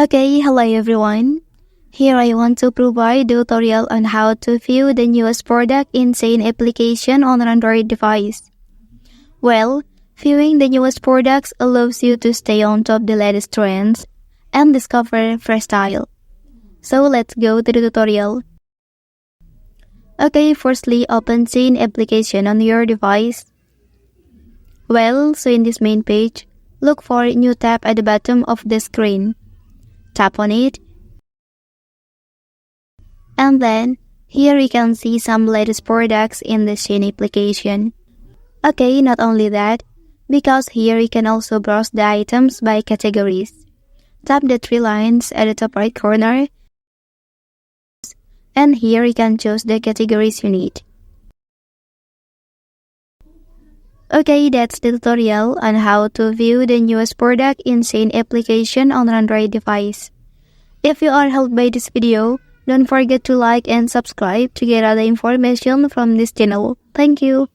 Okay, hello everyone. Here I want to provide a tutorial on how to view the newest product in Shein application on an Android device. Well, viewing the newest products allows you to stay on top of the latest trends and discover fresh style. So let's go to the tutorial. Okay, firstly open Shein application on your device. Well, so in this main page, look for a new tab at the bottom of the screen. Tap on it. And then, here you can see some latest products in the Shein application. Okay, not only that, because here you can also browse the items by categories. Tap the three lines at the top right corner. And here you can choose the categories you need. Okay, that's the tutorial on how to view the newest product in Shein application on an Android device. If you are helped by this video, don't forget to like and subscribe to get other information from this channel. Thank you.